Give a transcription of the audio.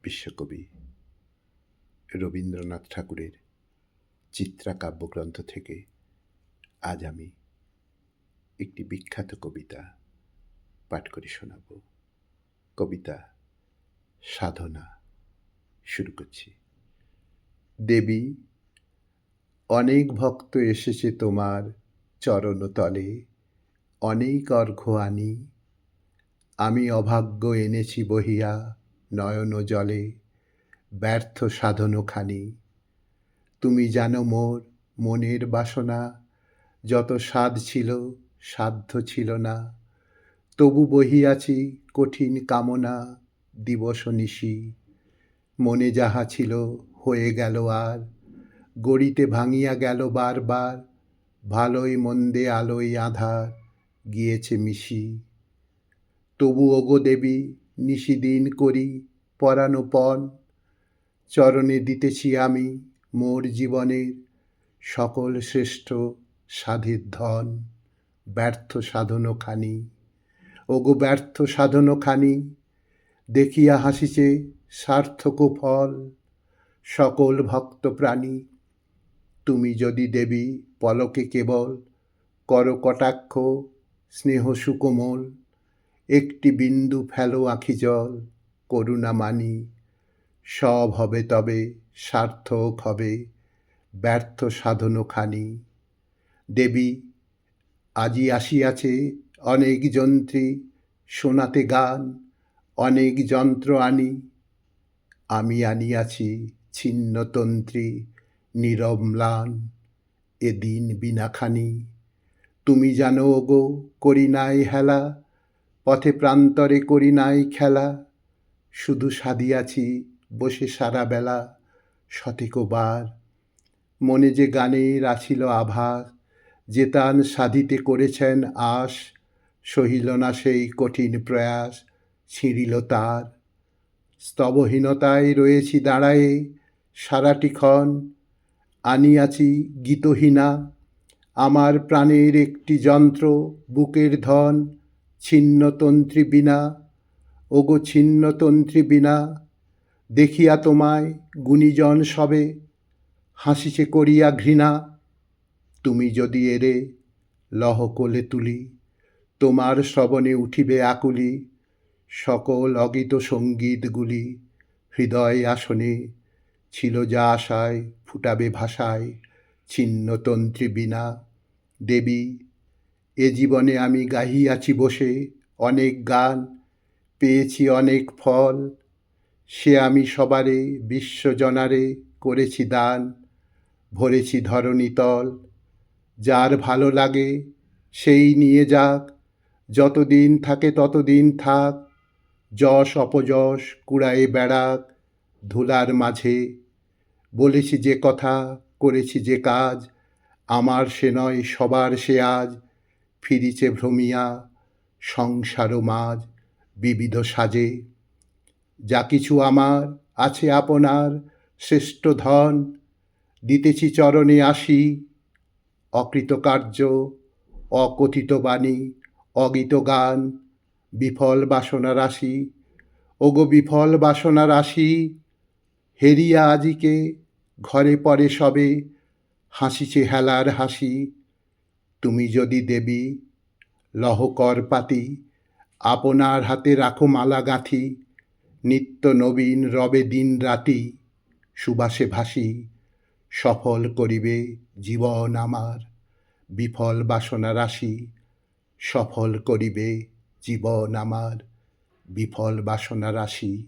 বিশ্বকবি রবীন্দ্রনাথ ঠাকুরের চিত্রা কাব্যগ্রন্থ থেকে আজ আমি একটি বিখ্যাত কবিতা পাঠ করে শোনাব। কবিতা সাধনা। শুরু করছি। দেবী, অনেক ভক্ত এসেছে তোমার চরণতলে, অনেক অর্ঘ্য আনি। আমি অভাগ্য এনেছি বহিয়া নয়ন জলে, ব্যর্থ সাধনখানি। তুমি জানো মোর মনের বাসনা, যত স্বাদ ছিল সাধ্য ছিল না। তবু বহিয়াছি কঠিন কামনা দিবস নিশি। মনে যাহা ছিল হয়ে গেল আর, গড়িতে ভাঙিয়া গেল বারবার। ভালোই মন্দে আলোয় আঁধার গিয়েছে মিশি। তবু ওগো দেবী, নিশিদিন করি পরাণপণ, চরণে দিতেছি আমি মোর জীবনের সকল শ্রেষ্ঠ সাধের ধন। ব্যর্থ সাধনখানি, ওগো ব্যর্থ সাধনখানি, দেখিয়া হাসিছে সার্থক ফল সকল ভক্ত প্রাণী। তুমি যদি দেবী পলকে কেবল কর কটাক্ষ স্নেহ সুকোমল, একটি বিন্দু ফেলো আঁখি জল করুণা মানি। সব হবে তবে সার্থক হবে ব্যর্থ সাধনখানি। দেবী, আজি আসিয়াছে অনেক যন্ত্রী শোনাতে গান, অনেক যন্ত্র আনি। আমি আনিয়াছি ছিন্নতন্ত্রী নীরব ম্লান এ দিন বিনাখানি। তুমি জানো ওগো করি নাই হেলা, পথে প্রান্তরে করি নাই খেলা। শুধু সাধিয়াছি বসে সারা বেলা শতেকবার। মনে যে গানের আছিল আভাস, যে তান সাধিতে করেছেন আশ। সহিল না সেই কঠিন প্রয়াস, ছিঁড়িল তার। স্তবহীনতায় রয়েছি দাঁড়ায়ে সারাটিক্ষণ, আনিয়াছি গীতহীনা। আমার প্রাণের একটি যন্ত্র বুকের ধন, ছিন্নতন্ত্রী বীণা। ওগো ছিন্নতন্ত্রী বীণা, দেখিয়া তোমায় গুণীজন সবে হাসিছে করিয়া ঘৃণা। তুমি যদি এরে লহ কোলে তুলি, তোমার শ্রবণে উঠিবে আকুলি। সকল অগীত সঙ্গীতগুলি হৃদয় আসনে ছিল যা আশায় ফুটাবে ভাষায় ছিন্নতন্ত্রী বীণা। দেবী, এ জীবনে আমি গাহিয়াছি বসে অনেক গান, পেয়েছি অনেক ফল। সে আমি সবারে বিশ্বজনারে করেছি দান, ভরেছি ধরণীতল। যার ভালো লাগে সেই নিয়ে যাক, যতদিন থাকে ততদিন থাক। যশ অপযশ কুড়ায়ে বেড়াক ধুলার মাঝে। বলেছি যে কথা করেছি যে কাজ, আমার সে নয় সবার সে আজ। ফিরিছে ভ্রমিয়া সংসার মাঝ বিবিধ সাজে। যা কিছু আমার আছে আপনার শ্রেষ্ঠ ধন, দিতেছি চরণে আসি। অকৃতকার্য অকথিত বাণী অগীত গান, বিফল বাসনা রাশি। ওগো বিফল বাসনা রাশি, হেরিয়া আজিকে ঘরে পরে সবে হাসিছে হেলার হাসি। তুমি যদি দেবী লহ কর পাতি, আপনার হাতে রাখো মালা গাঁথি। নিত্য নবীন রবে দিন রাতি, সুবাসে ভাসি। সফল করিবে জীবন আমার বিফল বাসনা রাশি। সফল করিবে জীবন আমার বিফল বাসনা রাশি।